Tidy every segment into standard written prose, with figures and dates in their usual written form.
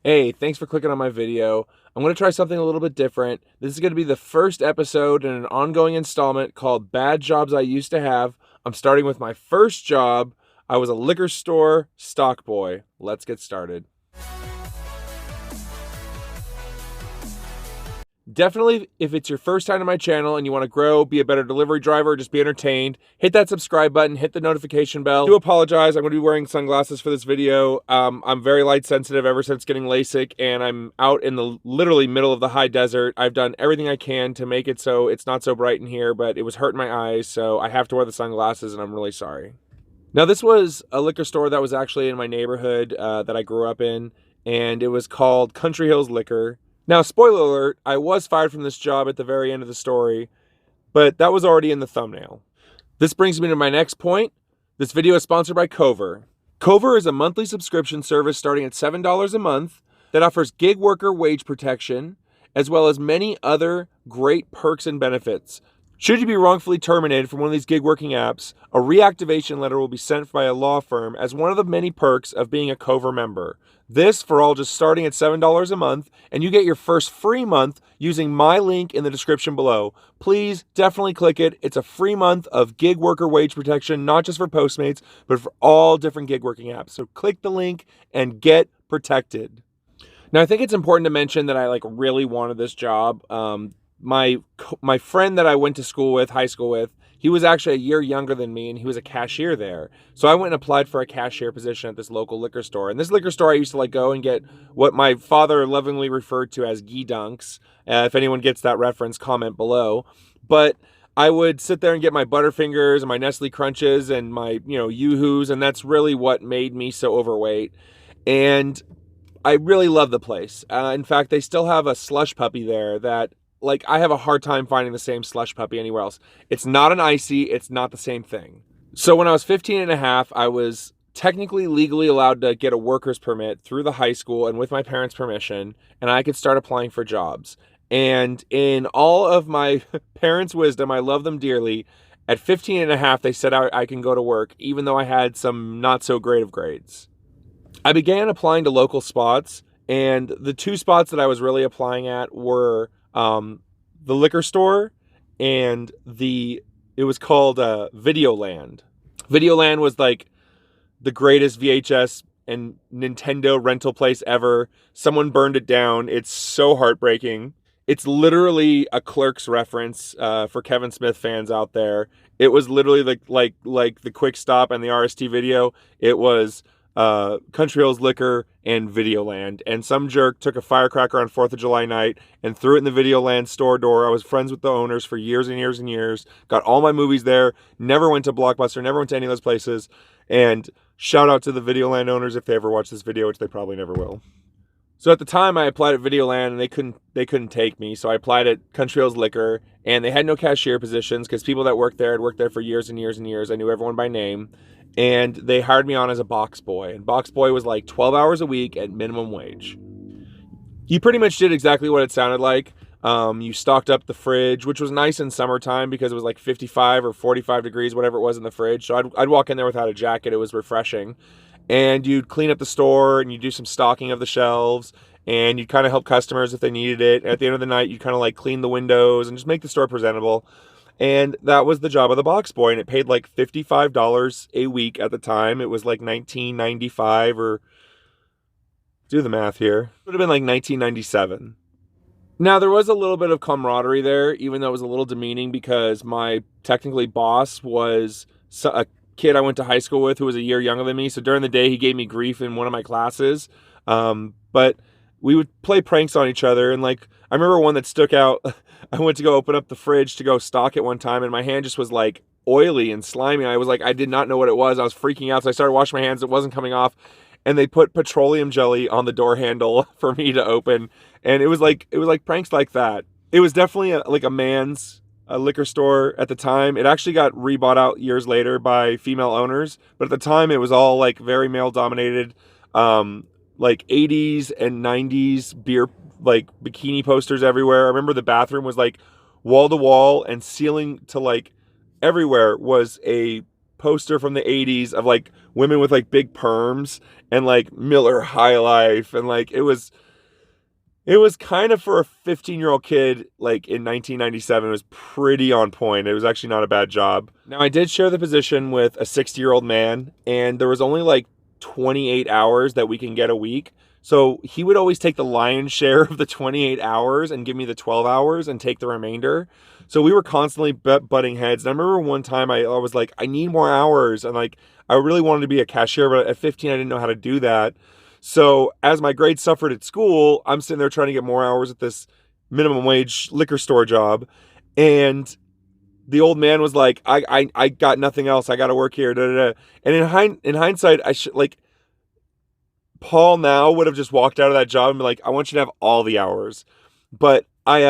Hey, thanks for clicking on my video. I'm going to try something a little bit different. This is going to be the first episode in an ongoing installment called Bad Jobs I Used to Have. I'm starting with my first job. I was a liquor store stock boy. Let's get started. Definitely, if it's your first time to my channel and you want to grow, be a better delivery driver, just be entertained, hit that subscribe button, hit the notification bell. I do apologize, I'm going to be wearing sunglasses for this video. I'm very light sensitive ever since getting LASIK, and I'm out in the literally middle of the high desert. I've done everything I can to make it so it's not so bright in here, but it was hurting my eyes, so I have to wear the sunglasses, and I'm really sorry. Now, this was a liquor store that was actually in my neighborhood that I grew up in, and it was called Country Hills Liquor. Now, spoiler alert, I was fired from this job at the very end of the story, but that was already in the thumbnail. This brings me to my next point. This video is sponsored by Cover. Cover is a monthly subscription service starting at $7 a month that offers gig worker wage protection, as well as many other great perks and benefits. Should you be wrongfully terminated from one of these gig working apps, a reactivation letter will be sent by a law firm as one of the many perks of being a Cover member. This for all just starting at $7 a month, and you get your first free month using my link in the description below. Please definitely click it. It's a free month of gig worker wage protection, not just for Postmates, but for all different gig working apps. So click the link and get protected. Now, I think it's important to mention that I really wanted this job. My friend that I went to school with, high school with, he was actually a year younger than me, and he was a cashier there. So I went and applied for a cashier position at this local liquor store. And this liquor store, I used to go and get what my father lovingly referred to as ghee dunks. If anyone gets that reference, comment below. But I would sit there and get my Butterfingers and my Nestle Crunches and my, Yoo-Hoos, and that's really what made me so overweight. And I really love the place. In fact, they still have a slush puppy there that I have a hard time finding the same slush puppy anywhere else. It's not an icy, it's not the same thing. So when I was 15 and a half, I was technically legally allowed to get a worker's permit through the high school and with my parents' permission, and I could start applying for jobs. And in all of my parents' wisdom, I love them dearly, at 15 and a half, they said I can go to work, even though I had some not so great of grades. I began applying to local spots, and the two spots that I was really applying at were the liquor store, and it was called Videoland. Videoland was the greatest VHS and Nintendo rental place ever. Someone burned it down. It's so heartbreaking. It's literally a Clerks reference for Kevin Smith fans out there. It was literally like the Quick Stop and the RST video. It was Country Hills Liquor and Videoland, and some jerk took a firecracker on 4th of July night and threw it in the Videoland store door. I was friends with the owners for years and years and years, got all my movies there, never went to Blockbuster, never went to any of those places, and shout out to the Videoland owners if they ever watch this video, which they probably never will. So at the time, I applied at Videoland, and they couldn't take me, so I applied at Country Hills Liquor, and they had no cashier positions because people that worked there had worked there for years and years and years. I knew everyone by name. And they hired me on as a box boy. And box boy was 12 hours a week at minimum wage. You pretty much did exactly what it sounded like. You stocked up the fridge, which was nice in summertime because it was 55 or 45 degrees, whatever it was in the fridge. So I'd walk in there without a jacket. It was refreshing. And you'd clean up the store, and you'd do some stocking of the shelves, and you'd kind of help customers if they needed it. And at the end of the night, you'd kind of clean the windows and just make the store presentable. And that was the job of the box boy, and it paid $55 a week at the time. It was $19.95, or do the math here. It would have been $19.97. Now, there was a little bit of camaraderie there, even though it was a little demeaning because my technically boss was a kid I went to high school with who was a year younger than me. So during the day, he gave me grief in one of my classes. But we would play pranks on each other, and I remember one that stuck out. I went to go open up the fridge to go stock it one time, and my hand just was oily and slimy. I was I did not know what it was. I was freaking out, so I started washing my hands. It wasn't coming off, and they put petroleum jelly on the door handle for me to open. And it was pranks like that. It was definitely a man's liquor store at the time. It actually got rebought out years later by female owners, but at the time it was all very male dominated. 80s and 90s beer bikini posters everywhere. I remember the bathroom was wall to wall, and ceiling to everywhere was a poster from the 80s of like women with like big perms and like Miller High Life, and like it was kind of, for a 15-year-old kid like in 1997, it was pretty on point. It was actually not a bad job. Now, I did share the position with a 60-year-old man, and there was only like 28 hours that we can get a week. So he would always take the lion's share of the 28 hours and give me the 12 hours and take the remainder. So we were constantly butting heads. And I remember one time I was like, I need more hours. And like, I really wanted to be a cashier, but at 15, I didn't know how to do that. So as my grades suffered at school, I'm sitting there trying to get more hours at this minimum wage liquor store job. And the old man was like, I got nothing else. I got to work here. Da, da, da. And in hindsight, I should like, Paul now would have just walked out of that job and be like, I want you to have all the hours. But I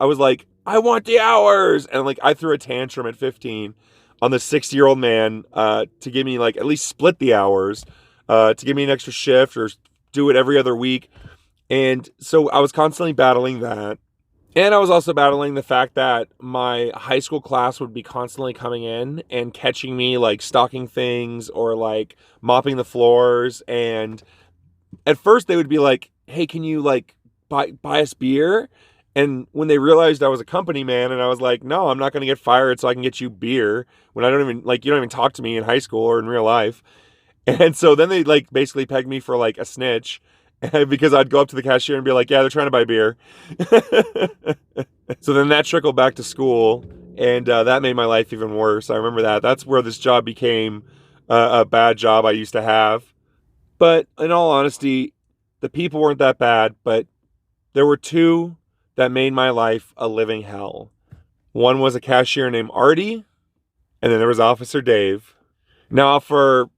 was like, I want the hours. And like, I threw a tantrum at 15 on the 60-year-old man to give me like at least split the hours, to give me an extra shift or do it every other week. And so I was constantly battling that. And I was also battling the fact that my high school class would be constantly coming in and catching me like stocking things or like mopping the floors. And at first they would be like, hey, can you like buy us beer? And when they realized I was a company man, and I was like, no, I'm not going to get fired so I can get you beer when I don't even like, you don't even talk to me in high school or in real life. And so then they like basically pegged me for like a snitch. Because I'd go up to the cashier and be like, yeah, they're trying to buy beer. So then that trickled back to school, and that made my life even worse. I remember that. That's where this job became a bad job I used to have. But in all honesty, the people weren't that bad, but there were two that made my life a living hell. One was a cashier named Artie, and then there was Officer Dave. Now, for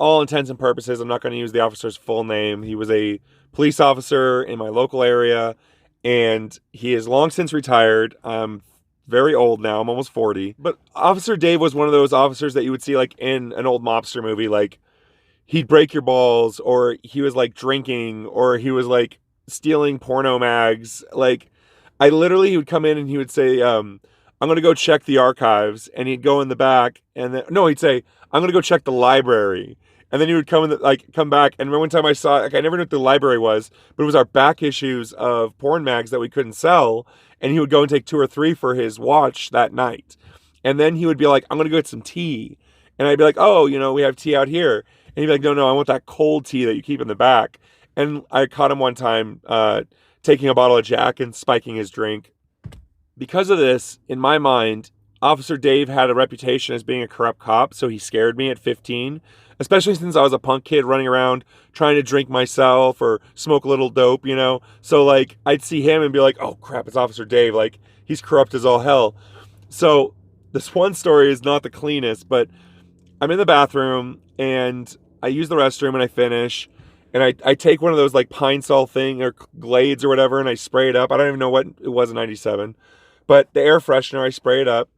all intents and purposes, I'm not going to use the officer's full name. He was a police officer in my local area, and he is long since retired. I'm very old now. I'm almost 40. But Officer Dave was one of those officers that you would see like in an old mobster movie. Like, he'd break your balls, or he was like drinking, or he was like stealing porno mags. Like, he would come in and he would say, I'm going to go check the archives. And he'd go in the back, and then, no, he'd say, I'm going to go check the library. And then he would come back. And remember one time I saw, like, I never knew what the library was, but it was our back issues of porn mags that we couldn't sell. And he would go and take 2 or 3 for his watch that night. And then he would be like, I'm going to go get some tea. And I'd be like, oh, we have tea out here. And he'd be like, no, I want that cold tea that you keep in the back. And I caught him one time taking a bottle of Jack and spiking his drink. Because of this, in my mind, Officer Dave had a reputation as being a corrupt cop, so he scared me at 15, especially since I was a punk kid running around trying to drink myself or smoke a little dope, So, like, I'd see him and be like, oh, crap, it's Officer Dave. Like, he's corrupt as all hell. So, this one story is not the cleanest, but I'm in the bathroom, and I use the restroom, and I finish, and I take one of those, like, Pine Sol thing or Glades or whatever, and I spray it up. I don't even know what it was in 97. But the air freshener, I spray it up.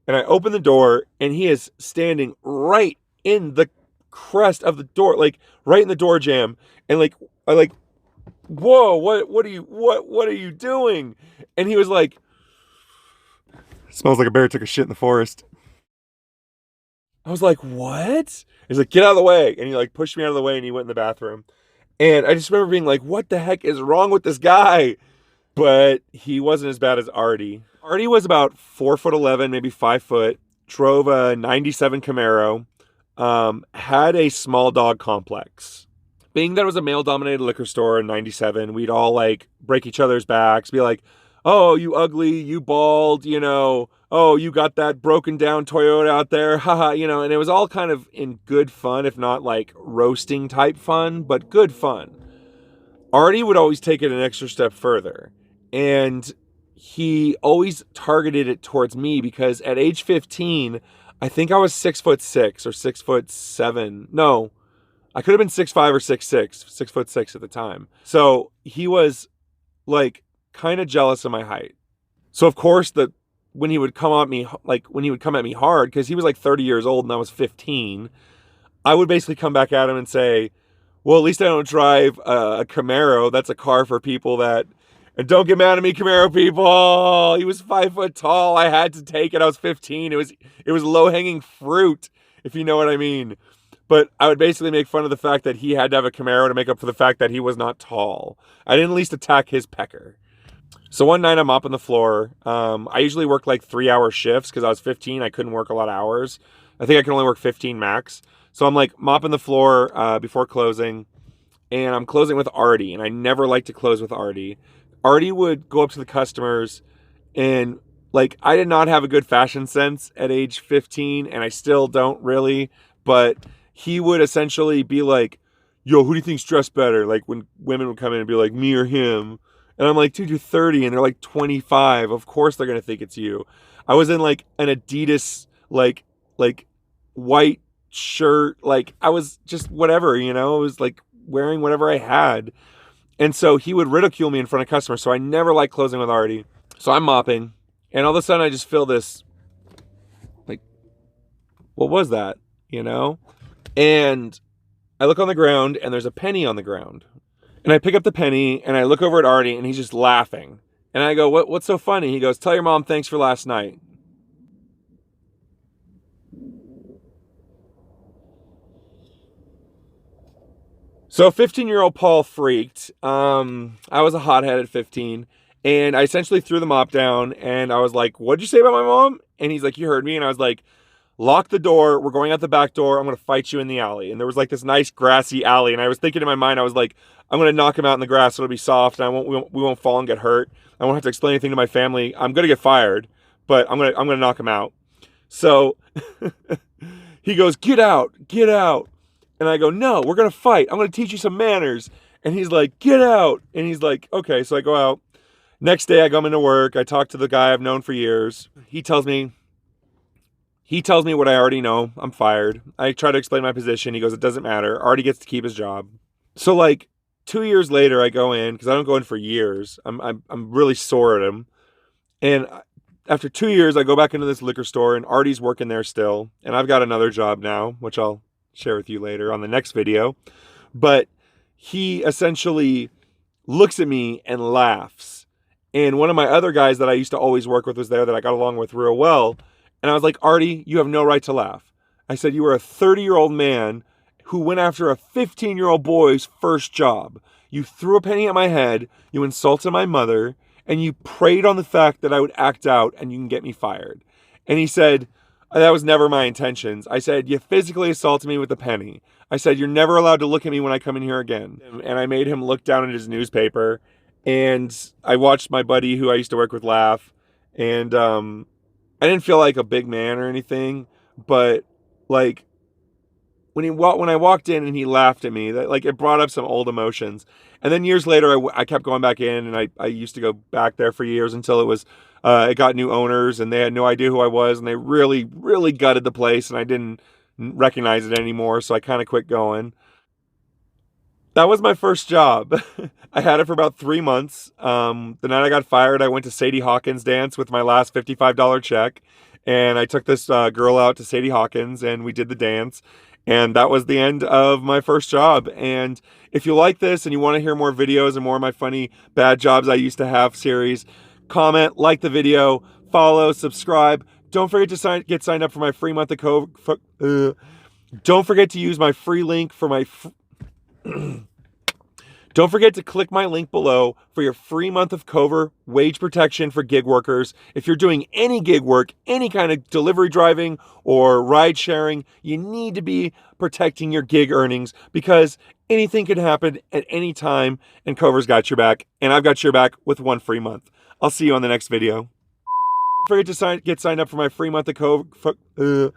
And I open the door, and he is standing right in the crest of the door, like right in the door jamb. And like, whoa, what are you doing? And he was like, smells like a bear took a shit in the forest. I was like, what? He's like, get out of the way. And he like pushed me out of the way, and he went in the bathroom. And I just remember being like, what the heck is wrong with this guy? But he wasn't as bad as Artie. Artie was about 4'11", maybe 5 foot, drove a 97 Camaro, had a small dog complex. Being that it was a male-dominated liquor store in 97, we'd all like break each other's backs, be like, oh, you ugly, you bald, oh, you got that broken down Toyota out there, haha, and it was all kind of in good fun, if not like roasting type fun, but good fun. Artie would always take it an extra step further, and he always targeted it towards me because at age 15, I think I was 6'6" or 6'7". No, I could have been 6'5" or 6'6", 6'6" at the time. So he was like kind of jealous of my height. So of course when he would come at me hard, because he was like 30 years old and I was 15, I would basically come back at him and say, well, at least I don't drive a Camaro. That's a car for people that... And don't get mad at me, Camaro people. He was 5 foot tall. I had to take it. I was 15. It was low-hanging fruit. if you know what I mean. But I would basically make fun of the fact that he had to have a Camaro to make up for the fact that he was not tall. I didn't at least attack his pecker. So one night I'm mopping the floor. I usually work like 3-hour shifts because I was 15. I couldn't work a lot of hours. I think I can only work 15 max. So I'm like mopping the floor before closing. And I'm closing with Artie. And I never like to close with Artie. Artie would go up to the customers and like, I did not have a good fashion sense at age 15. And I still don't really. But he would essentially be like, yo, who do you think's dressed better? Like when women would come in and be like, me or him? And I'm like, dude, you're 30 and they're like 25. Of course they're going to think it's you. I was in like an Adidas, like white shirt. Like I was just whatever, you know, I was like wearing whatever I had. And so he would ridicule me in front of customers. So I never liked closing with Artie. So I'm mopping and all of a sudden I just feel this, like, what was that? You know? And I look on the ground and there's a penny on the ground. And I pick up the penny and I look over at Artie and he's just laughing. And I go, what's so funny? He goes, tell your mom thanks for last night. So 15-year-old Paul freaked. I was a hothead at 15. And I essentially threw the mop down and I was like, what'd you say about my mom? And he's like, you heard me. And I was like, lock the door. We're going out the back door. I'm going to fight you in the alley. And there was like this nice grassy alley. And I was thinking in my mind, I was like, I'm going to knock him out in the grass. It'll be soft. And we won't fall and get hurt. I won't have to explain anything to my family. I'm going to get fired, but I'm going to knock him out. So he goes, get out. And I go, no, we're going to fight. I'm going to teach you some manners. And he's like, get out. And he's like, okay. So I go out. Next day I come into work. I talk to the guy I've known for years. He tells me what I already know. I'm fired. I try to explain my position. He goes, it doesn't matter. Artie gets to keep his job. So like 2 years later, I go in because I don't go in for years. I'm really sore at him. And after 2 years, I go back into this liquor store and Artie's working there still. And I've got another job now, which I'll share with you later on the next video. But he essentially looks at me and laughs. And one of my other guys that I used to always work with was there that I got along with real well. And I was like, Artie, you have no right to laugh. I said, you are a 30-year-old man who went after a 15-year-old boy's first job. You threw a penny at my head, you insulted my mother, and you preyed on the fact that I would act out and you can get me fired. And he said, that was never my intentions. I said, you physically assaulted me with a penny. I said, you're never allowed to look at me when I come in here again. And I made him look down at his newspaper. And I watched my buddy who I used to work with laugh. And I didn't feel like a big man or anything. But like when I walked in and he laughed at me, that like it brought up some old emotions. And then years later, I kept going back in, and I used to go back there for years until it got new owners, and they had no idea who I was, and they really, really gutted the place, and I didn't recognize it anymore, so I kind of quit going. That was my first job. I had it for about 3 months. The night I got fired, I went to Sadie Hawkins dance with my last $55 check, and I took this girl out to Sadie Hawkins, and we did the dance. And that was the end of my first job. And if you like this and you want to hear more videos and more of my funny bad jobs I used to have series, comment, like the video, follow, subscribe. Don't forget to get signed up for my free month of Cover. Don't forget to use my free link for my... Don't forget to click my link below for your free month of Cover wage protection for gig workers. If you're doing any gig work, any kind of delivery driving or ride sharing, you need to be protecting your gig earnings because anything can happen at any time and Cover's got your back, and I've got your back with 1 free month. I'll see you on the next video. Don't forget to get signed up for my free month of Cover.